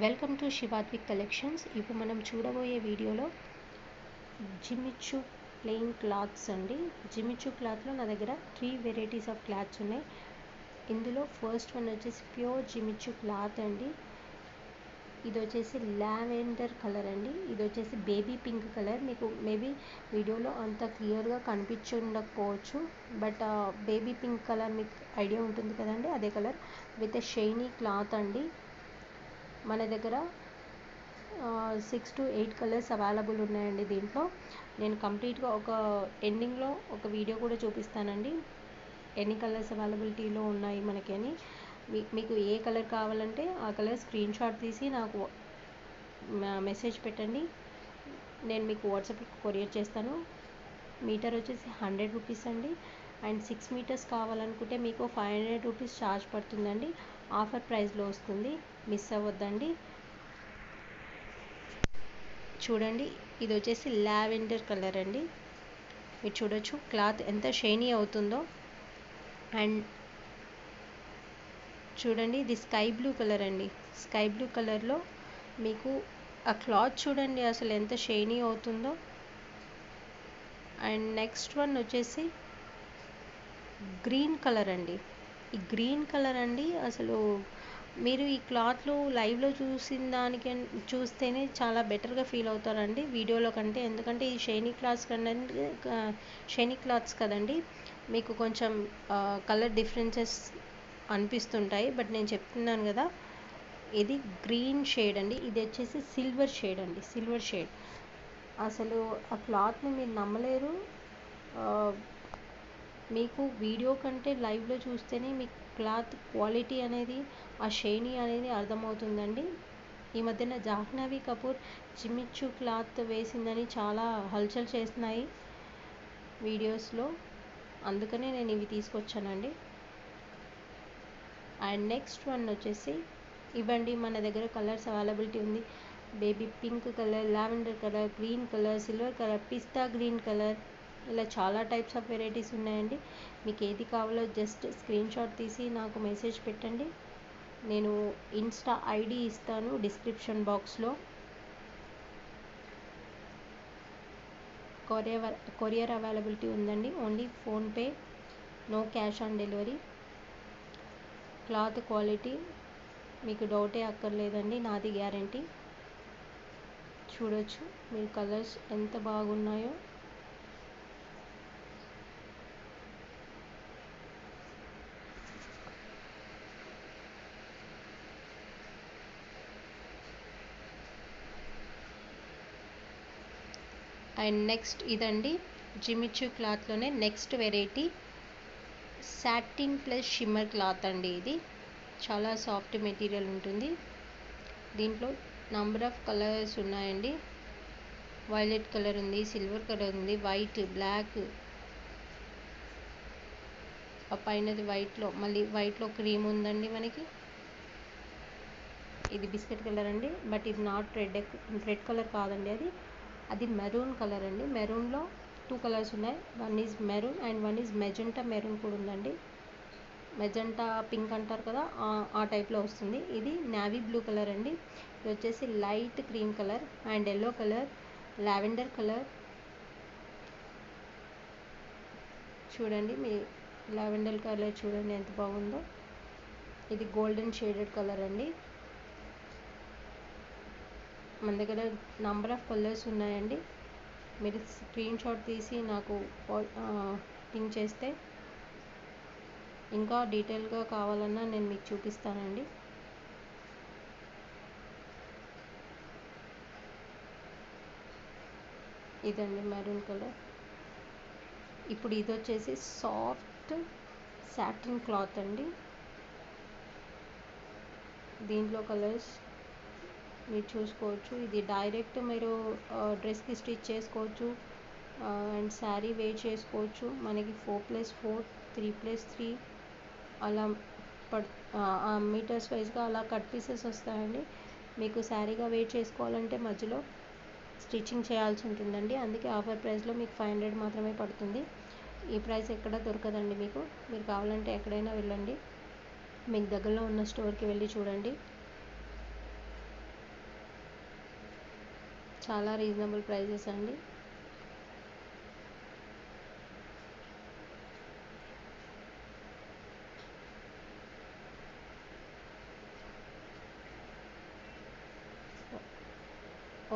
Welcome to శివాద్విక్ collections. ఇప్పుడు మనం చూడబోయే వీడియోలో జిమిచూ ప్లెయిన్ క్లాత్స్ అండి. జిమిచూ క్లాత్లో నా దగ్గర 3 వెరైటీస్ ఆఫ్ క్లాత్స్ ఉన్నాయి. ఇందులో ఫస్ట్ వన్ వచ్చేసి ప్యూర్ జిమిచూ క్లాత్ అండి. ఇది వచ్చేసి లావెండర్ కలర్ అండి. ఇది వచ్చేసి బేబీ పింక్ కలర్. మీకు మేబీ వీడియోలో అంత క్లియర్గా కనిపించకపోవచ్చు, బట్ బేబీ పింక్ కలర్ మీకు ఐడియా ఉంటుంది కదండి, అదే కలర్ విత్ షైనీ క్లాత్ అండి. మన దగ్గర 6 to 8 కలర్స్ అవైలబుల్ ఉన్నాయండి. దీంట్లో నేను కంప్లీట్గా ఒక ఎండింగ్లో ఒక వీడియో కూడా చూపిస్తానండి, ఎన్ని కలర్స్ అవైలబిలిటీలో ఉన్నాయి మనకి అని. మీకు ఏ కలర్ కావాలంటే ఆ కలర్ స్క్రీన్ షాట్ తీసి నాకు మెసేజ్ పెట్టండి, నేను మీకు వాట్సాప్లో కొరియర్ చేస్తాను. మీటర్ వచ్చేసి 100 రూపీస్ అండి. అండ్ 6 మీటర్స్ కావాలనుకుంటే మీకు 500 రూపీస్ ఛార్జ్ పడుతుందండి. ఆఫర్ ప్రైస్లో వస్తుంది, మిస్ అవ్వద్దండి. చూడండి, ఇది వచ్చేసి లావెండర్ కలర్ అండి. మీరు చూడొచ్చు క్లాత్ ఎంత షైనీ అవుతుందో. అండ్ చూడండి, ఇది స్కై బ్లూ కలర్ అండి. స్కై బ్లూ కలర్లో మీకు ఆ క్లాత్ చూడండి అసలు ఎంత షైనీ అవుతుందో. అండ్ నెక్స్ట్ వన్ వచ్చేసి గ్రీన్ కలర్ అండి. ఈ గ్రీన్ కలర్ అండి అసలు మీరు ఈ క్లాత్లో లైవ్లో చూసిన దానికి చూస్తేనే చాలా బెటర్గా ఫీల్ అవుతారండి వీడియోలో కంటే. ఎందుకంటే ఈ షైనీ క్లాత్స్ కదండి, మీకు కొంచెం కలర్ డిఫరెన్సెస్ అనిపిస్తుంటాయి. బట్ నేను చెప్తున్నాను కదా, ఇది గ్రీన్ షేడ్ అండి. ఇది వచ్చేసి సిల్వర్ షేడ్ అండి, సిల్వర్ షేడ్. అసలు ఆ క్లాత్ని మీరు నమ్మలేరు. మీకు వీడియో కంటే లైవ్లో చూస్తేనే మీకు క్లాత్ క్వాలిటీ అనేది, ఆ షైనీ అనేది అర్థమవుతుందండి. ఈ మధ్యన జాహ్నవి కపూర్ జిమిచూ క్లాత్ వేసిందని చాలా హల్చల్ చేస్తున్నాయి వీడియోస్లో, అందుకనే నేను ఇవి తీసుకొచ్చానండి. అండ్ నెక్స్ట్ వన్ వచ్చేసి ఇవ్వండి, మన దగ్గర కలర్స్ అవైలబిలిటీ ఉంది. Baby pink colour, lavender colour, green colour, silver colour, pista green colour, ఇలా చాలా టైప్స్ ఆఫ్ వెరైటీస్ ఉన్నాయండి. మీకు ఏది కావాలో జస్ట్ స్క్రీన్ షాట్ తీసి నాకు మెసేజ్ పెట్టండి, నేను ఇన్స్టా ఐడి ఇస్తాను డిస్క్రిప్షన్ బాక్స్లో. కొరియర్ అవైలబిలిటీ ఉందండి, only PhonePe, no cash on delivery. Cloth quality మీకు డౌటే అక్కర్లేదండి, నాది గ్యారంటీ. చూడొచ్చు మీరు కలర్స్ ఎంత బాగున్నాయో. అండ్ నెక్స్ట్ ఇదండి, జిమిచూ క్లాత్లోనే next variety satin plus shimmer cloth అండి. ఇది చాలా సాఫ్ట్ మెటీరియల్ ఉంటుంది. దీంట్లో నంబర్ ఆఫ్ కలర్స్ ఉన్నాయండి. వైలెట్ కలర్ ఉంది, సిల్వర్ కలర్ ఉంది, వైట్, బ్లాక్, ఆ పైనది వైట్లో, మళ్ళీ వైట్లో క్రీమ్ ఉందండి మనకి. ఇది బిస్కెట్ కలర్ అండి, బట్ ఇది నాట్ రెడ్ కలర్ కాదండి, అది మెరూన్ కలర్ అండి. మెరూన్లో 2 కలర్స్ ఉన్నాయి, one is maroon and one is magenta maroon కూడా ఉందండి. మెజెంటా పింక్ అంటారు కదా, ఆ టైప్లో వస్తుంది. ఇది నావీ బ్లూ కలర్ అండి. ఇది వచ్చేసి light cream colour and yellow colour, lavender colour. చూడండి, మీ లావెండర్ కలర్ చూడండి ఎంత బాగుందో. ఇది గోల్డెన్ షేడెడ్ కలర్ అండి. మన దగ్గర నంబర్ ఆఫ్ కలర్స్ ఉన్నాయండి. మీరు స్క్రీన్ షాట్ తీసి నాకు పింక్ చేస్తే ఇంకా డీటెయిల్గా కావాలన్నా నేను మీకు చూపిస్తానండి. ఇదండి మెరూన్ కలర్. ఇప్పుడు ఇది వచ్చేసి సాఫ్ట్ సాటిన్ క్లాత్ అండి. దీంట్లో కలర్స్ మీరు చూసుకోవచ్చు. ఇది డైరెక్ట్ మీరు డ్రెస్కి స్టిచ్ చేసుకోవచ్చు అండ్ శారీ వేర్ చేసుకోవచ్చు. మనకి 4+4, 3+3 అలా మీటర్స్ వైజ్గా అలా కట్ పీసెస్ వస్తాయండి. మీకు శారీగా వేర్ చేసుకోవాలంటే మధ్యలో స్టిచ్చింగ్ చేయాల్సి ఉంటుందండి. అందుకే ఆఫర్ ప్రైస్లో మీకు 500 మాత్రమే పడుతుంది. ఈ ప్రైస్ ఎక్కడ దొరకదండి మీకు. మీరు కావాలంటే ఎక్కడైనా వెళ్ళండి, మీకు దగ్గరలో ఉన్న స్టోర్కి వెళ్ళి చూడండి. చాలా రీజనబుల్ ప్రైజెస్ అండి.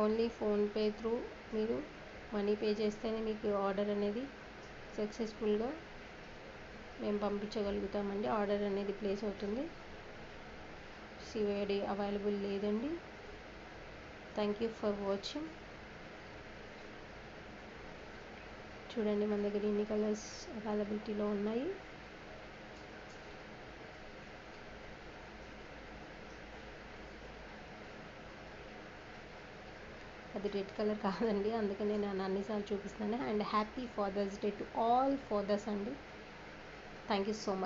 ఓన్లీ ఫోన్పే త్రూ మీరు మనీ పే చేస్తేనే మీకు ఆర్డర్ అనేది సక్సెస్ఫుల్గా మేము పంపించగలుగుతామండి. ఆర్డర్ అనేది ప్లేస్ అవుతుంది. సిఓడి అవైలబుల్ లేదండి. Thank you for watching. చూడండి మన దగ్గర ఇన్ని కలర్స్ అవైలబిలిటీలో ఉన్నాయి. అది రెడ్ కలర్ కాదండి, అందుకనే నేను అన్నిసార్లు చూపిస్తాను. And happy father's day to all fathers అండి. Thank you so much.